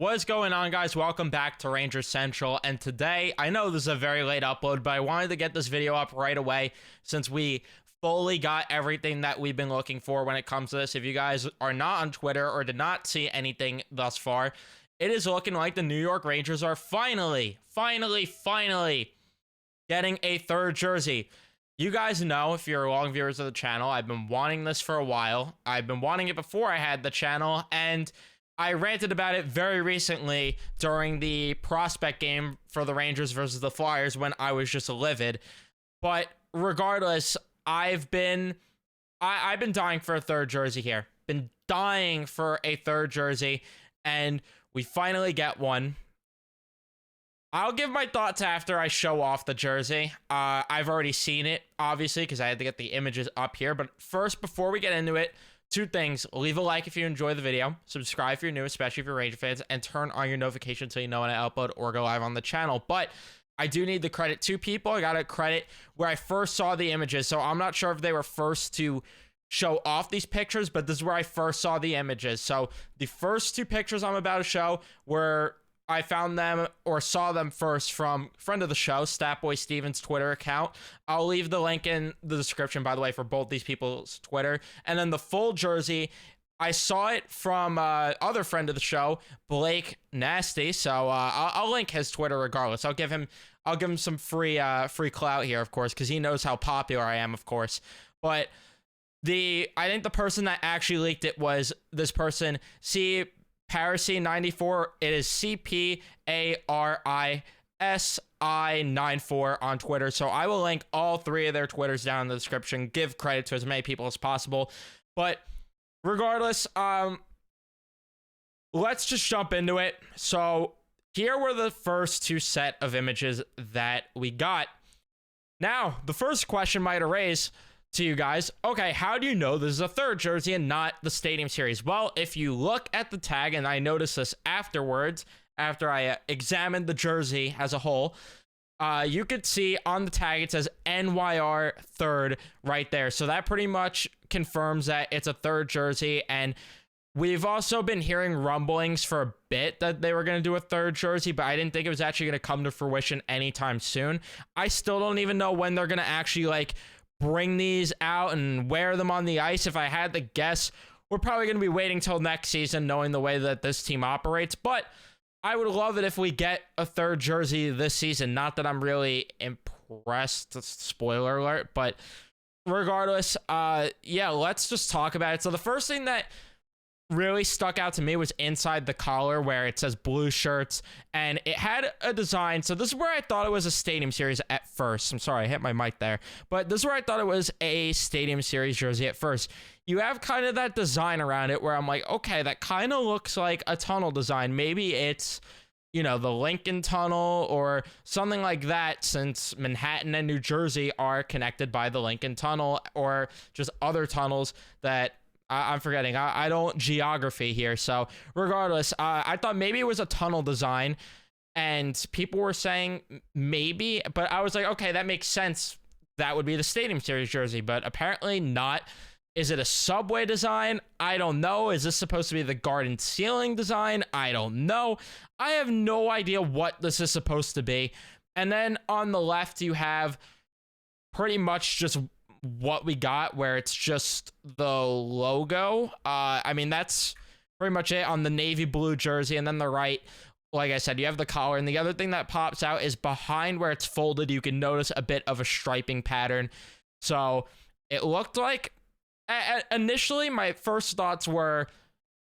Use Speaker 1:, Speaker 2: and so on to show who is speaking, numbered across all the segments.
Speaker 1: What is going on, guys? Welcome back to Rangers Central, and today, I know this is a very late upload, but I wanted to get this video up right away since we fully got everything that we've been looking for when it comes to this. If you guys are not on Twitter or did not see anything thus far, it is looking like the New York Rangers are finally getting a third jersey. You guys know, if you're long viewers of the channel, I've been wanting this for a while. I've been wanting it before I had the channel, and I ranted about it very recently during the prospect game for the Rangers versus the Flyers when I was just livid. But regardless, I've been dying for a third jersey here. Been dying for a third jersey, and we finally get one. I'll give my thoughts after I show off the jersey. I've already seen it, obviously, because I had to get the images up here. But first, before we get into it, two things. Leave a like if you enjoy the video. Subscribe if you're new, especially if you're Ranger fans. And turn on your notifications so you know when I upload or go live on the channel. But I do need to credit two people. I got to credit where I first saw the images. So I'm not sure if they were first to show off these pictures, but this is where I first saw the images. So the first two pictures I'm about to show were... I found them or saw them first from friend of the show, Statboy Stevens' Twitter account. I'll leave the link in the description, by the way, for both these people's Twitter. And then the full jersey, I saw it from other friend of the show, Blake Nasty. So I'll link his Twitter regardless. I'll give him some free clout here, of course, because he knows how popular I am, of course. But I think the person that actually leaked it was this person, Parisi94. It is CPARISI94 on Twitter. So I will link all three of their Twitters down in the description. Give credit to as many people as possible. But regardless, let's just jump into it. So here were the first two set of images that we got. Now, the first question might arise to you guys, okay, how do you know this is a third jersey and not the Stadium Series? Well, if you look at the tag, and I noticed this afterwards, after I examined the jersey as a whole, you could see on the tag it says NYR third right there. So that pretty much confirms that it's a third jersey. And we've also been hearing rumblings for a bit that they were going to do a third jersey, but I didn't think it was actually going to come to fruition anytime soon. I still don't even know when they're going to actually bring these out and wear them on the ice. If I had to guess, we're probably going to be waiting till next season, knowing the way that this team operates. But I would love it if we get a third jersey this season. Not that I'm really impressed, spoiler alert, but regardless, yeah, let's just talk about it. So the first thing that really stuck out to me was inside the collar where it says blue shirts, and it had a design. So this is where I thought it was a Stadium Series at first. I'm sorry, I hit my mic there, but this is where I thought it was a Stadium Series jersey at first. You have kind of that design around it where I'm like, okay, that kind of looks like a tunnel design. Maybe it's, you know, the Lincoln Tunnel or something like that, since Manhattan and New Jersey are connected by the Lincoln Tunnel, or just other tunnels that I'm forgetting. I don't geography here. So regardless, I thought maybe it was a tunnel design, and people were saying maybe, but I was like, okay, that makes sense. That would be the Stadium Series jersey, but apparently not. Is it a subway design? I don't know. Is this supposed to be the garden ceiling design? I don't know. I have no idea what this is supposed to be. And then on the left, you have pretty much just what we got, where it's just the logo. I mean, that's pretty much it on the navy blue jersey. And then the right, like I said, you have the collar. And the other thing that pops out is behind where it's folded, you can notice a bit of a striping pattern. So it looked like, initially, my first thoughts were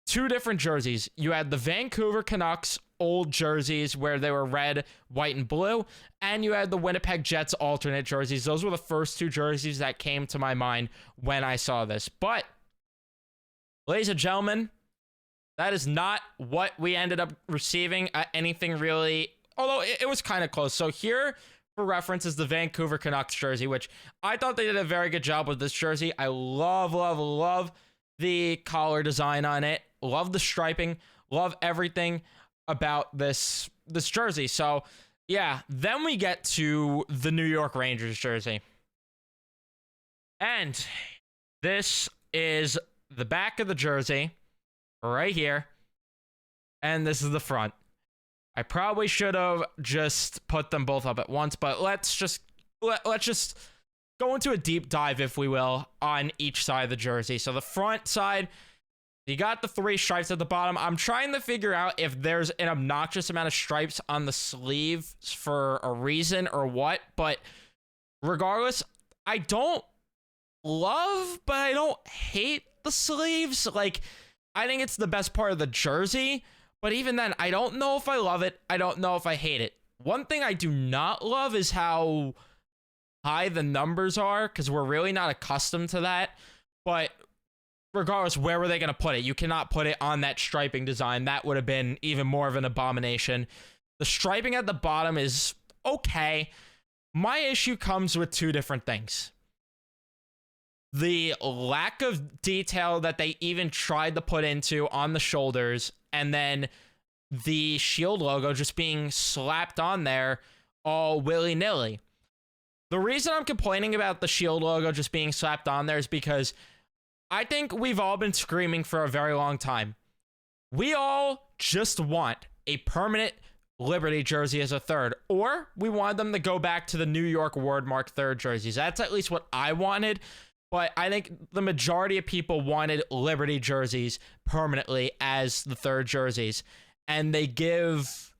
Speaker 1: two different jerseys. You had the Vancouver Canucks old jerseys where they were red, white, and blue, and you had the Winnipeg Jets alternate jerseys. Those were the first two jerseys that came to my mind when I saw this. But, ladies and gentlemen, that is not what we ended up receiving. Anything really, although it was kind of close. So here, for reference, is the Vancouver Canucks jersey, which I thought they did a very good job with this jersey. I love the collar design on it. Love the striping. Love everything about this jersey. So yeah, then we get to the New York Rangers jersey, and this is the back of the jersey right here. and this is the front. I probably should have just put them both up at once, but let's just go into a deep dive, if we will, on each side of the jersey. So the front side, you got the 3 stripes at the bottom. I'm trying to figure out if there's an obnoxious amount of stripes on the sleeves for a reason or what, but regardless, I don't love, but I don't hate the sleeves. Like, I think it's the best part of the jersey, but even then, I don't know if I love it. I don't know if I hate it. One thing I do not love is how high the numbers are, because we're really not accustomed to that. But regardless, where were they going to put it? You cannot put it on that striping design. That would have been even more of an abomination. The striping at the bottom is okay. My issue comes with 2 different things. The lack of detail that they even tried to put into on the shoulders, and then the Shield logo just being slapped on there all willy-nilly. The reason I'm complaining about the Shield logo just being slapped on there is because I think we've all been screaming for a very long time. We all just want a permanent Liberty jersey as a 3rd, or we wanted them to go back to the New York Wordmark 3rd jerseys. That's at least what I wanted, but I think the majority of people wanted Liberty jerseys permanently as the 3rd jerseys, and they give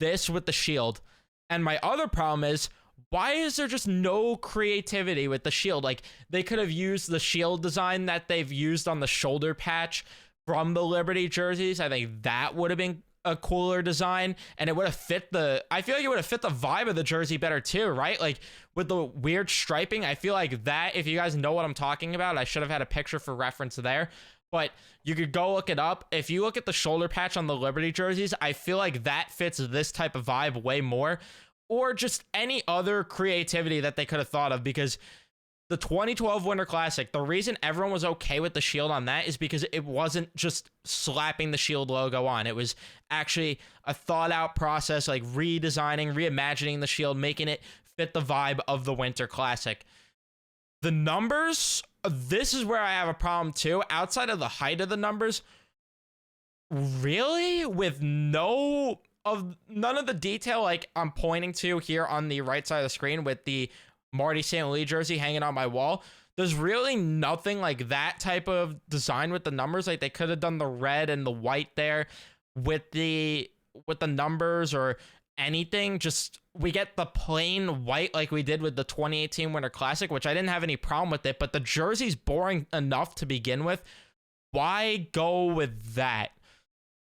Speaker 1: this with the Shield. And my other problem is, why is there just no creativity with the Shield? Like, they could have used the Shield design that they've used on the shoulder patch from the Liberty jerseys. I think that would have been a cooler design, and it would have fit I feel like it would have fit the vibe of the jersey better too, right? Like, with the weird striping, I feel like that, if you guys know what I'm talking about, I should have had a picture for reference there, but you could go look it up. If you look at the shoulder patch on the Liberty jerseys, I feel like that fits this type of vibe way more, or just any other creativity that they could have thought of, because the 2012 Winter Classic, the reason everyone was okay with the Shield on that is because it wasn't just slapping the Shield logo on. It was actually a thought out process, like redesigning, reimagining the Shield, making it fit the vibe of the Winter Classic. The numbers, this is where I have a problem too. Outside of the height of the numbers, really, with none of the detail like I'm pointing to here on the right side of the screen with the Marty St. Louis jersey hanging on my wall, there's really nothing like that type of design with the numbers. Like, they could have done the red and the white there with the numbers or anything. Just, we get the plain white like we did with the 2018 Winter Classic, which I didn't have any problem with it, but the jersey's boring enough to begin with. Why go with that?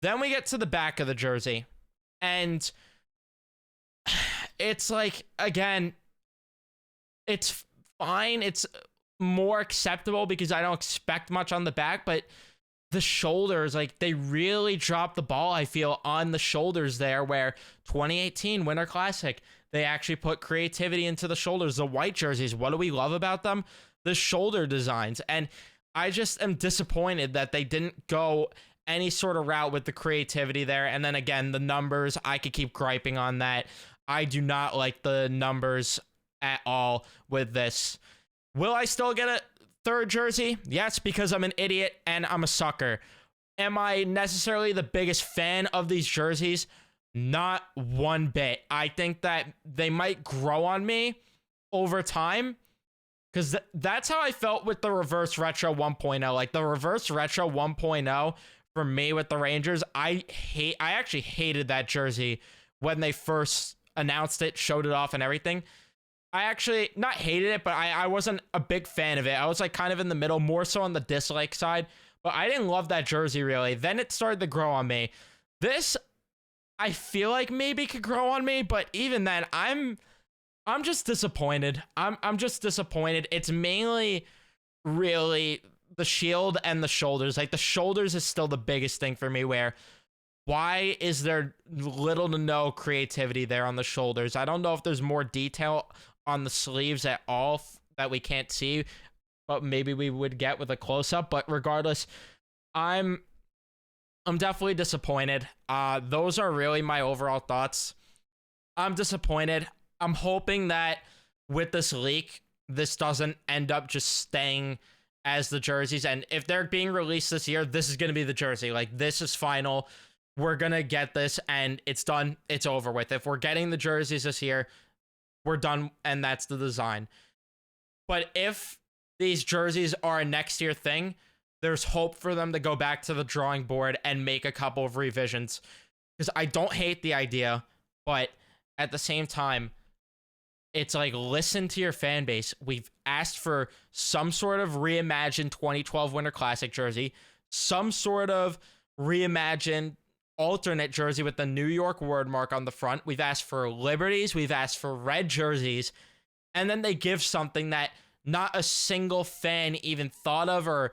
Speaker 1: Then we get to the back of the jersey, and it's like, again, it's fine. It's more acceptable because I don't expect much on the back, but the shoulders, like, they really dropped the ball, I feel, on the shoulders there, where 2018 Winter Classic, they actually put creativity into the shoulders. The white jerseys, what do we love about them? The shoulder designs. And I just am disappointed that they didn't go any sort of route with the creativity there. And then again, the numbers, I could keep griping on that. I do not like the numbers at all with this. Will I still get a 3rd jersey? Yes, because I'm an idiot and I'm a sucker. Am I necessarily the biggest fan of these jerseys? Not one bit. I think that they might grow on me over time, because that's how I felt with the Reverse Retro 1.0. Like, the Reverse Retro 1.0 for me with the Rangers, I actually hated that jersey when they first announced it, showed it off and everything. I actually not hated it, but I wasn't a big fan of it. I was like kind of in the middle, more so on the dislike side, but I didn't love that jersey really. Then it started to grow on me. This, I feel like maybe could grow on me, but even then, I'm just disappointed. I'm just disappointed. It's mainly really the Shield and the shoulders. Like, the shoulders is still the biggest thing for me, where why is there little to no creativity there on the shoulders? I don't know if there's more detail on the sleeves at all that we can't see, but maybe we would get with a close-up. But regardless, I'm definitely disappointed. Those are really my overall thoughts. I'm disappointed. I'm hoping that with this leak, this doesn't end up just staying as the jerseys. And if they're being released this year, this is going to be the jersey. Like, this is final. we're gonna get this and it's done, it's over with. If we're getting the jerseys this year, we're done, and that's the design. But if these jerseys are a next year thing, there's hope for them to go back to the drawing board and make a couple of revisions. Because I don't hate the idea, but at the same time, it's like, listen to your fan base. We've asked for some sort of reimagined 2012 Winter Classic jersey, some sort of reimagined alternate jersey with the New York word mark on the front. We've asked for liberties. We've asked for red jerseys. And then they give something that not a single fan even thought of or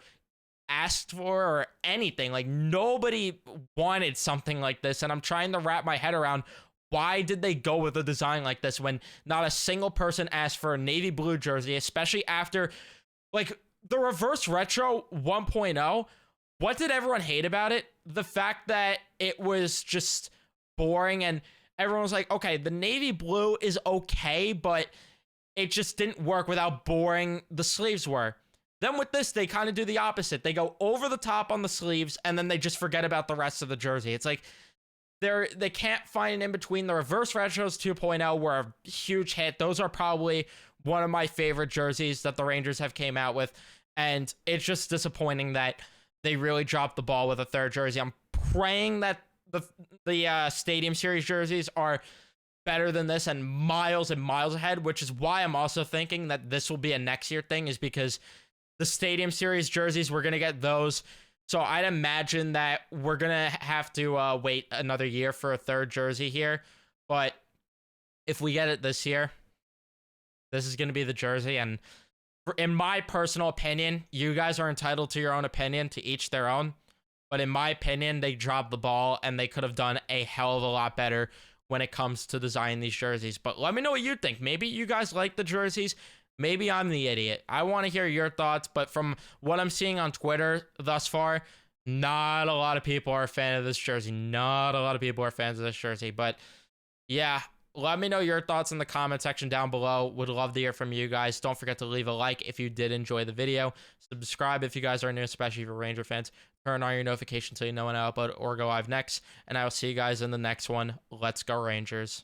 Speaker 1: asked for or anything. Like, nobody wanted something like this. And I'm trying to wrap my head around, why did they go with a design like this when not a single person asked for a navy blue jersey, especially after, like, the reverse retro 1.0? What did everyone hate about it? The fact that it was just boring, and everyone was like, okay, the navy blue is okay, but it just didn't work with how boring the sleeves were. Then with this, they kind of do the opposite. They go over the top on the sleeves, and then they just forget about the rest of the jersey. It's like, they can't find an in-between. The reverse retros 2.0 were a huge hit. Those are probably one of my favorite jerseys that the Rangers have came out with, and it's just disappointing that they really dropped the ball with a third jersey. I'm praying that the Stadium Series jerseys are better than this and miles ahead, which is why I'm also thinking that this will be a next year thing, is because the Stadium Series jerseys, we're going to get those. So I'd imagine that we're going to have to wait another year for a third jersey here. But if we get it this year, this is going to be the jersey. And in my personal opinion, you guys are entitled to your own opinion, to each their own. But in my opinion, they dropped the ball and they could have done a hell of a lot better when it comes to designing these jerseys. But let me know what you think. Maybe you guys like the jerseys. Maybe I'm the idiot. I want to hear your thoughts, but from what I'm seeing on Twitter thus far, not a lot of people are a fan of this jersey. Not a lot of people are fans of this jersey. But yeah, let me know your thoughts in the comment section down below. Would love to hear from you guys. Don't forget to leave a like if you did enjoy the video. Subscribe if you guys are new, especially if you're Ranger fans. Turn on your notifications so you know when I upload or go live next. And I will see you guys in the next one. Let's go Rangers.